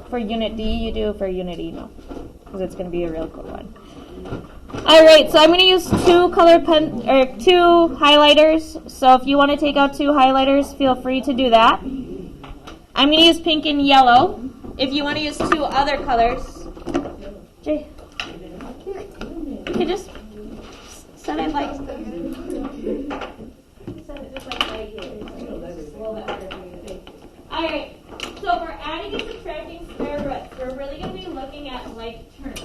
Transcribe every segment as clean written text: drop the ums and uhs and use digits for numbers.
For unit D, you do. For unit E, no. Because it's going to be a real quick one. Alright, so I'm going to use two highlighters. So if you want to take out two highlighters, feel free to do that. I'm going to use pink and yellow. If you want to use two other colors, Jay, you can just set it like, set it just like right here. It's a little bit harder for you to think. Alright, so if we're adding and subtracting square roots, we're really going to be looking at like terms.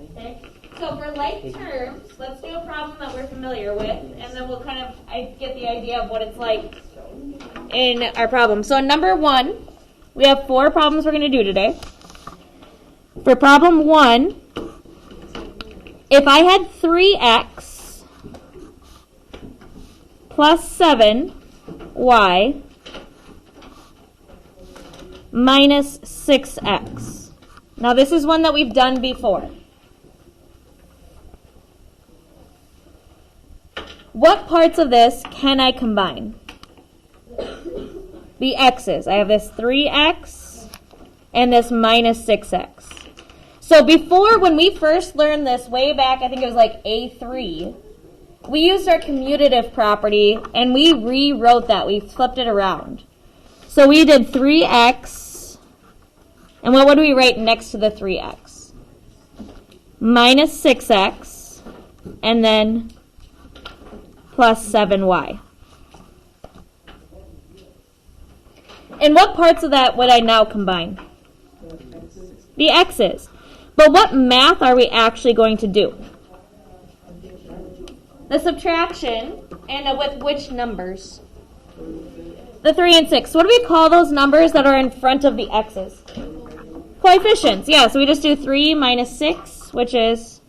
Okay? So for like terms, let's do a problem that we're familiar with, and then we'll kind of get the idea of what it's like in our problem. So in number 1, we have 4 problems we're going to do today. For problem 1, if I had 3x plus 7y minus 6x. Now this is one that we've done before. What parts of this can I combine? The x's. I have this 3x and this minus 6x. So before, when we first learned this way back, I think it was like A3, we used our commutative property and we rewrote that. We flipped it around. So we did 3x, and what would we write next to the 3x? Minus 6x, and then plus 7y. And what parts of that would I now combine? The x's. But what math are we actually going to do? The subtraction, and with which numbers? The 3 and 6. What do we call those numbers that are in front of the x's? Coefficients. Yeah, so we just do 3 minus 6, which is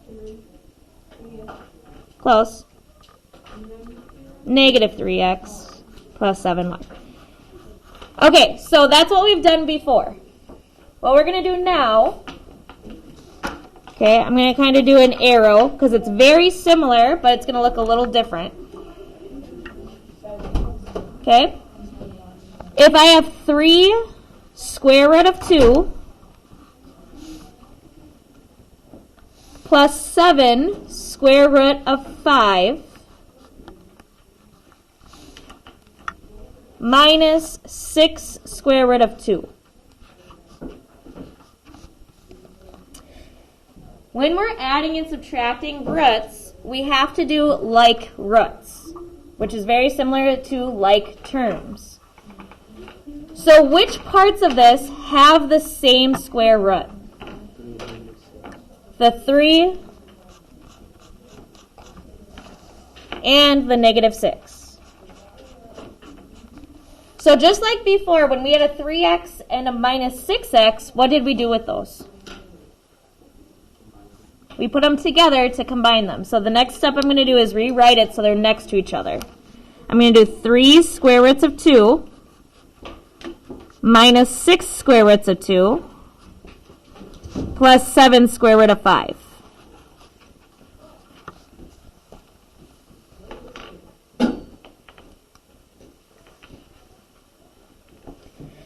close. Negative 3x plus 7y. Okay, so that's what we've done before. What we're going to do now, okay, I'm going to kind of do an arrow because it's very similar, but it's going to look a little different. Okay? If I have 3 square root of 2 plus 7 square root of 5 minus 6 square root of 2. When we're adding and subtracting roots, we have to do like roots, which is very similar to like terms. So which parts of this have the same square root? The 3 and the negative 6. So just like before, when we had a 3x and a minus 6x, what did we do with those? We put them together to combine them. So the next step I'm going to do is rewrite it so they're next to each other. I'm going to do 3 square roots of 2 minus 6 square roots of 2 plus 7 square root of 5.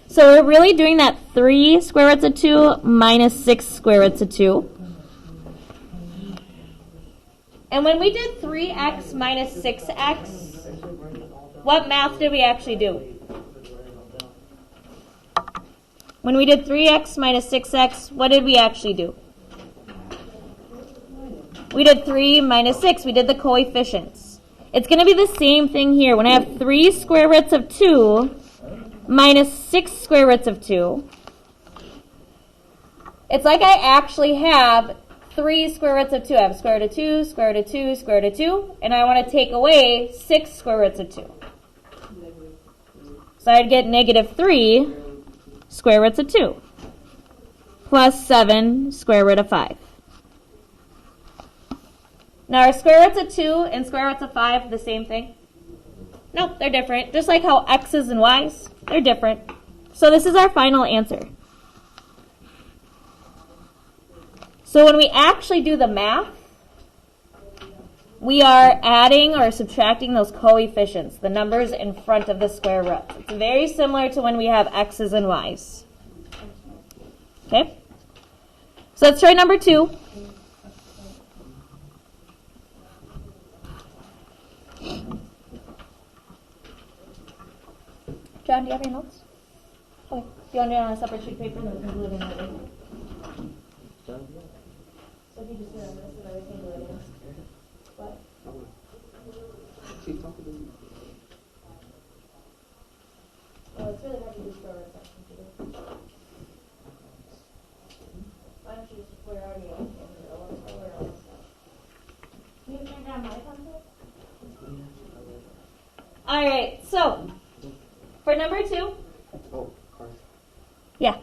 So we're really doing that 3 square roots of 2 minus 6 square roots of 2. And when we did 3x minus 6x, what math did we actually do? When we did 3x minus 6x, what did we actually do? We did 3 minus 6. We did the coefficients. It's going to be the same thing here. When I have 3 square roots of 2 minus 6 square roots of 2, it's like I actually have 3 square roots of 2. I have square root of 2, square root of 2, square root of 2, and I want to take away 6 square roots of 2. So I'd get negative 3 square roots of 2 plus 7 square root of 5. Now are square roots of 2 and square roots of 5 the same thing? Nope, they're different. Just like how x's and y's, they're different. So this is our final answer. So when we actually do the math, we are adding or subtracting those coefficients, the numbers in front of the square root. It's very similar to when we have x's and y's. Okay? So let's try number 2. John, do you have any notes? Okay. Do you want to do it on a separate sheet of paper? Then we can glue it in later. So if you just do it on this, and then we can glue it in. What? Well, it's really hard to just throw it in. Why don't you just, we're already in the middle of it. Can you turn down my pencil? Alright, so, for number 2. Yeah. Do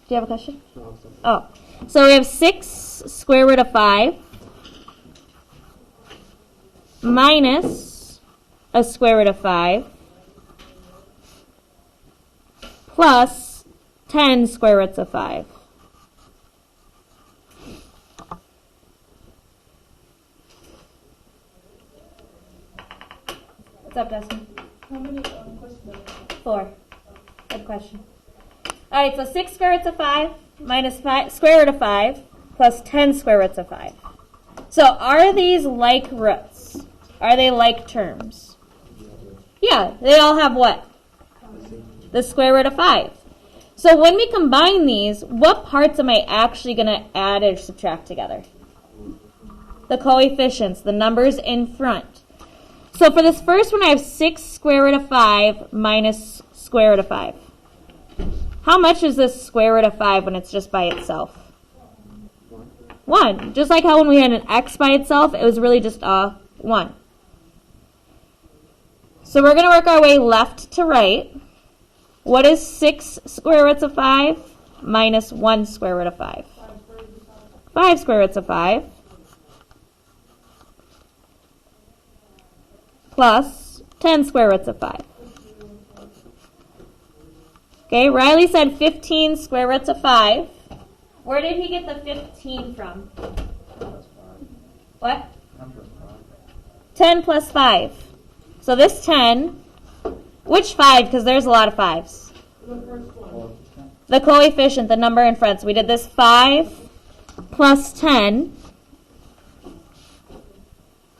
you have a question? No. Oh. So we have 6 square root of 5 minus a square root of 5 plus 10 square roots of 5. What's up, Dustin? How many questions? 4. Good question. All right, so 6 square roots of 5 minus square root of 5 plus 10 square roots of 5. So are these like roots? Are they like terms? Yeah, they all have what? The square root of 5. So when we combine these, what parts am I actually going to add or subtract together? The coefficients, the numbers in front. So for this first one, I have 6 square root of 5 minus square root of 5. How much is this square root of 5 when it's just by itself? 1. Just like how when we had an x by itself, it was really just 1. So we're going to work our way left to right. What is 6 square roots of 5 minus 1 square root of 5? 5 square roots of 5 plus 10 square roots of 5. Okay, Riley said 15 square roots of 5. Where did he get the 15 from? What? 10 plus 5. So this 10, which 5? Because there's a lot of 5s. The coefficient, the number in front. So we did this 5 plus 10.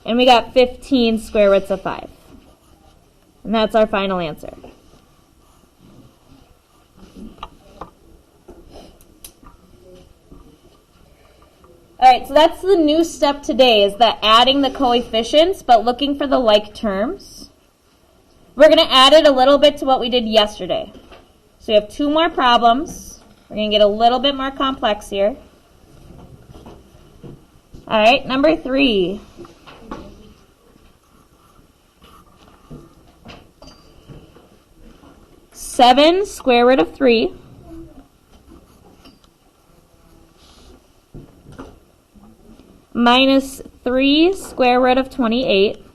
And we got 15 square roots of 5. And that's our final answer. Alright, so that's the new step today, is that adding the coefficients, but looking for the like terms. We're going to add it a little bit to what we did yesterday. So we have 2 more problems. We're going to get a little bit more complex here. Alright, number 3. Seven square root of 3 minus 3 square root of 28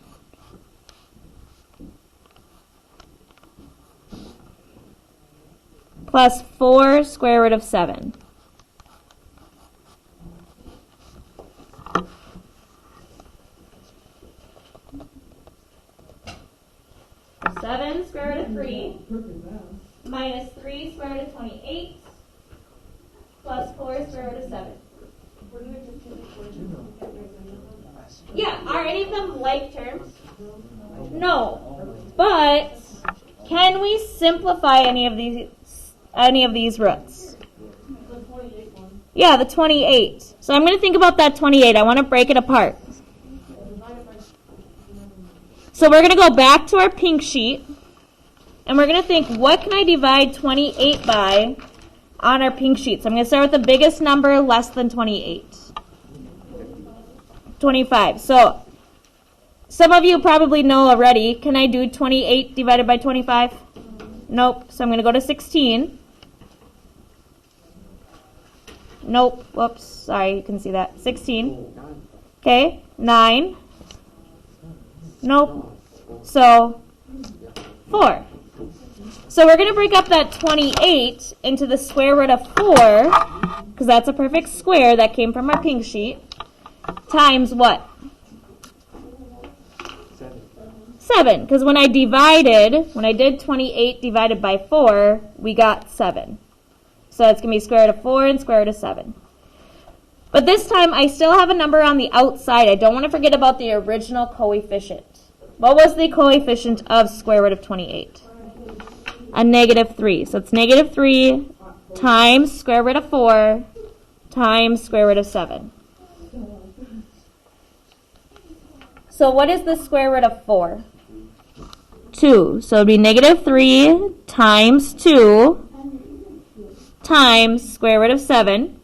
plus 4 square root of 7. Seven square root of 3 minus 3 square root of 28 plus 4 square root of 7. Yeah, are any of them like terms? No. But can we simplify any of these roots? The 28 one. Yeah, the 28. So I'm going to think about that 28. I want to break it apart. So we're going to go back to our pink sheet, and we're going to think, what can I divide 28 by on our pink sheet? So I'm going to start with the biggest number less than 28. 25. So some of you probably know already. Can I do 28 divided by 25? Nope. So I'm going to go to 16. Nope. Whoops. Sorry, you can see that. 16. Okay. 9. Nope. So 4. So we're going to break up that 28 into the square root of 4, because that's a perfect square that came from our pink sheet, times what? 7. Because when I did 28 divided by 4, we got 7. So that's going to be square root of 4 and square root of 7. But this time, I still have a number on the outside. I don't want to forget about the original coefficient. What was the coefficient of square root of 28? A negative 3. So it's negative 3 times square root of 4 times square root of 7. So what is the square root of 4? 2. So it would be negative 3 times 2 times square root of 7.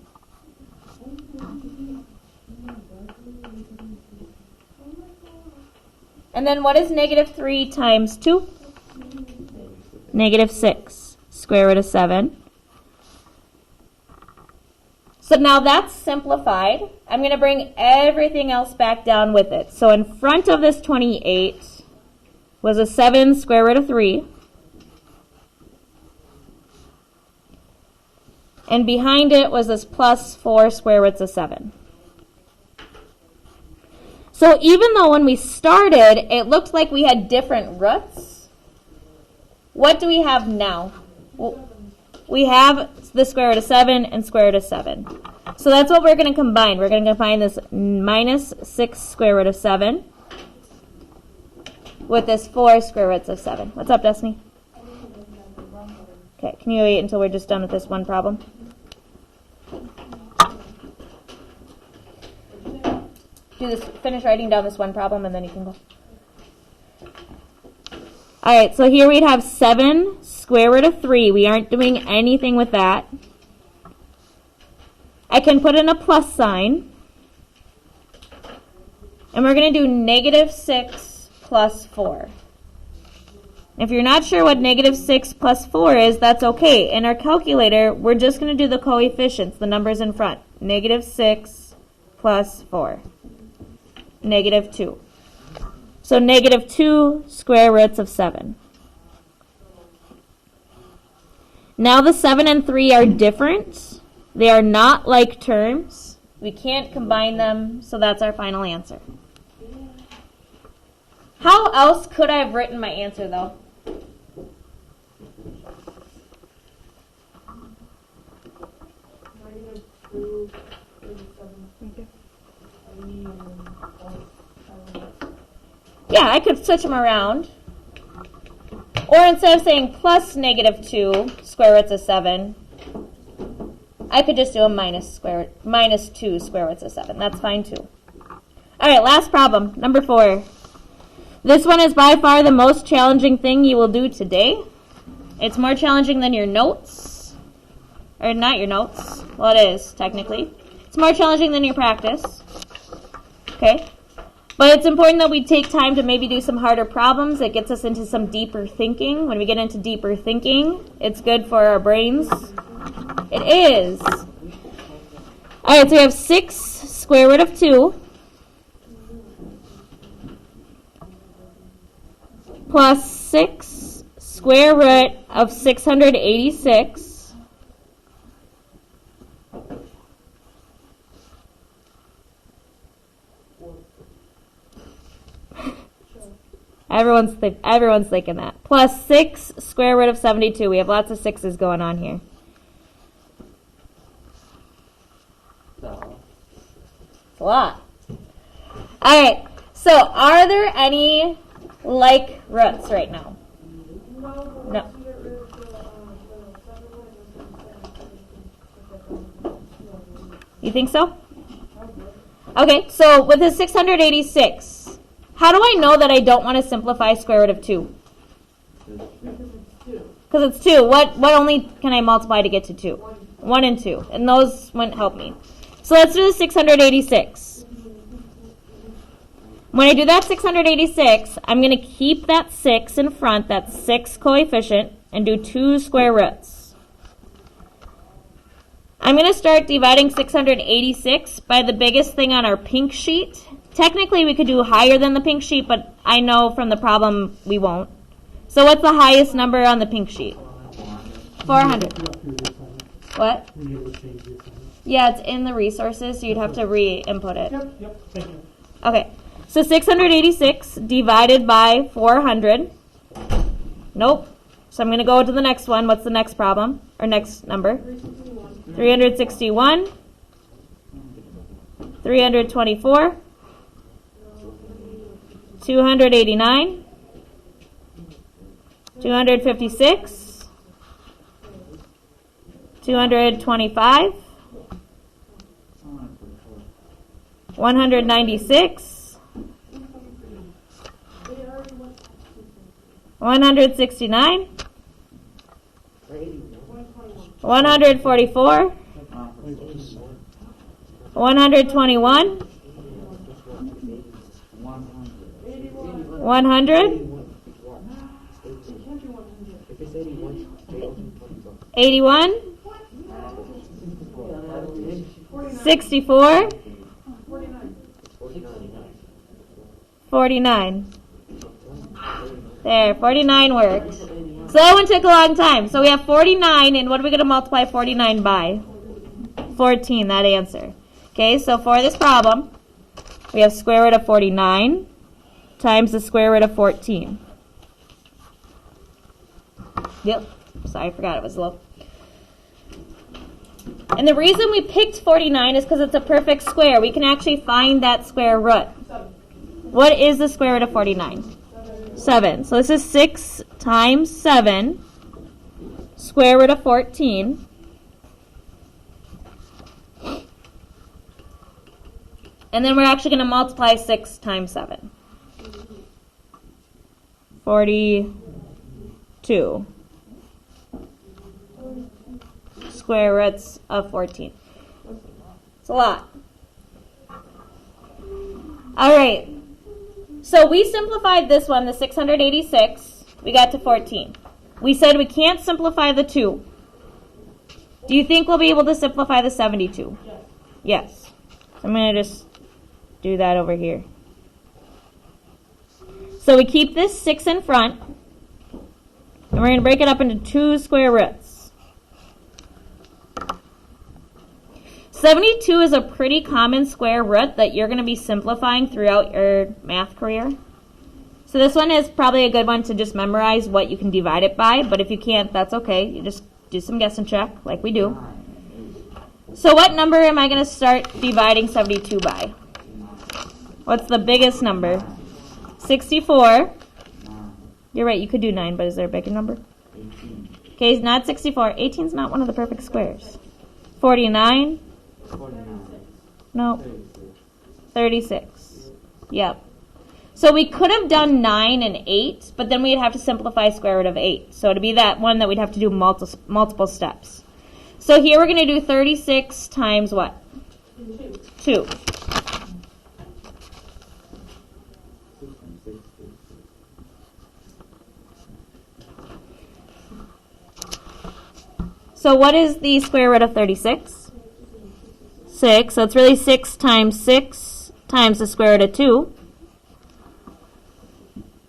And then what is negative 3 times 2? Negative 6. Square root of 7. So now that's simplified. I'm going to bring everything else back down with it. So in front of this 28 was a 7 square root of 3. And behind it was this plus 4 square roots of 7. So even though when we started, it looked like we had different roots, what do we have now? Well, we have the square root of 7 and square root of 7. So that's what we're going to combine. We're going to combine this minus 6 square root of 7 with this 4 square roots of 7. What's up, Destiny? Okay, can you wait until we're just done with this one problem? Finish writing down this one problem, and then you can go. All right, so here we'd have 7 square root of 3. We aren't doing anything with that. I can put in a plus sign. And we're going to do negative 6 plus 4. If you're not sure what negative 6 plus 4 is, that's okay. In our calculator, we're just going to do the coefficients, the numbers in front. Negative 6 plus 4. Negative 2. So negative 2 square roots of 7. Now the 7 and 3 are different. They are not like terms. We can't combine them, so that's our final answer. How else could I have written my answer, though? Negative 2, 37. Yeah, I could switch them around. Or instead of saying plus negative 2 square roots of 7, I could just do a minus 2 square roots of 7. That's fine too. All right, last problem, number 4. This one is by far the most challenging thing you will do today. It's more challenging than your notes. Or not your notes. Well, it is, technically. It's more challenging than your practice. Okay? But it's important that we take time to maybe do some harder problems. It gets us into some deeper thinking. When we get into deeper thinking, it's good for our brains. It is. All right, so we have 6 square root of 2 plus 6 square root of 686 Everyone's thinking that. Plus 6 square root of 72. We have lots of 6's going on here. It's a lot. All right. So are there any like roots right now? No. You think so? Okay. So with the 686. How do I know that I don't want to simplify square root of 2? Because it's 2. What only can I multiply to get to 2? 1 and 2. And those wouldn't help me. So let's do the 686. When I do that 686, I'm going to keep that 6 in front, that 6 coefficient, and do 2 square roots. I'm going to start dividing 686 by the biggest thing on our pink sheet. Technically, we could do higher than the pink sheet, but I know from the problem we won't. So what's the highest number on the pink sheet? 400. What? Yeah, it's in the resources, so you'd have to re-input it. Yep, thank you. Okay, so 686 divided by 400. Nope. So I'm going to go to the next one. What's the next problem? Or next number? 361. 324. 289. 256. 225. 196. 169. 144. 121. 100. 81. 64. 49. There, 49 worked. So that one took a long time. So we have 49, and what are we going to multiply 49 by? 14, that answer. Okay, so for this problem, we have square root of 49 times the square root of 14. Yep, sorry, I forgot it was low. And the reason we picked 49 is because it's a perfect square. We can actually find that square root. What is the square root of 49? 7. So this is 6 times 7, square root of 14. And then we're actually going to multiply 6 times 7. 42. Square roots of 14. It's a lot. All right. So we simplified this one, the 686. We got to 14. We said we can't simplify the 2. Do you think we'll be able to simplify the 72? Yes. So I'm going to just do that over here. So we keep this 6 in front, and we're going to break it up into 2 square roots. 72 is a pretty common square root that you're going to be simplifying throughout your math career. So this one is probably a good one to just memorize what you can divide it by, but if you can't, that's okay. You just do some guess and check like we do. So what number am I going to start dividing 72 by? What's the biggest number? 64. You're right, you could do 9, but is there a bigger number? 18. Okay, it's not 64. 18 is not one of the perfect squares. 49. 49. No. 36. Yep. So we could have done 9 and 8, but then we'd have to simplify square root of 8. So to be that one that we'd have to do multiple steps. So here we're going to do 36 times what? 2. So what is the square root of 36? 6. So it's really 6 times the square root of 2.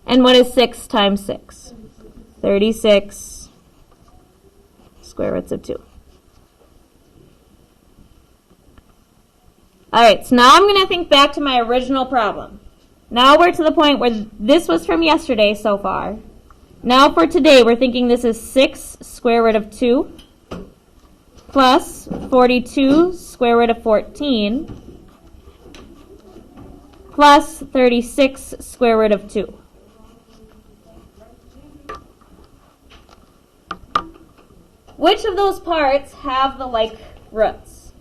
And what is 6 times 6? 36 square roots of 2. All right, so now I'm going to think back to my original problem. Now we're to the point where this was from yesterday so far. Now for today, we're thinking this is 6 square root of 2 plus 42 square root of 14 plus 36 square root of 2. Which of those parts have the like roots?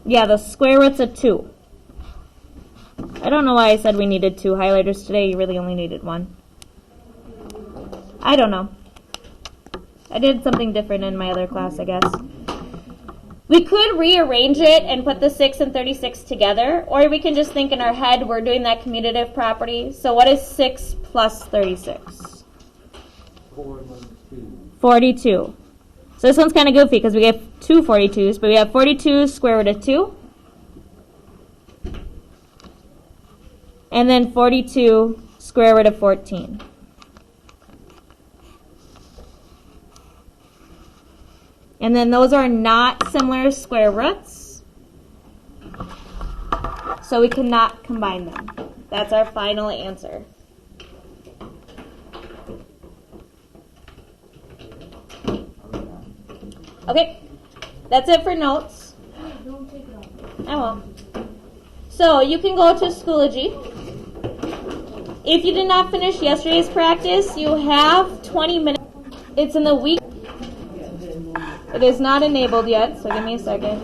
Yeah, the square roots of 2. I don't know why I said we needed 2 highlighters today. You really only needed 1. I don't know. I did something different in my other class, I guess. We could rearrange it and put the 6 and 36 together, or we can just think in our head we're doing that commutative property. So what is 6 plus 36? 42. So this one's kind of goofy because we have 2 42s, but we have 42 square root of 2. And then 42 square root of 14. And then those are not similar square roots, so we cannot combine them. That's our final answer. Okay, that's it for notes. Don't take it off. I won't. So you can go to Schoology. If you did not finish yesterday's practice, you have 20 minutes. It's in the week. It is not enabled yet, so give me a second.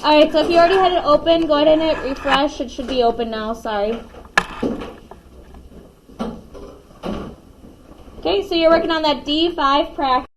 Alright, so if you already had it open, go ahead and hit refresh. It should be open now, sorry. Okay, so you're working on that D-5 practice.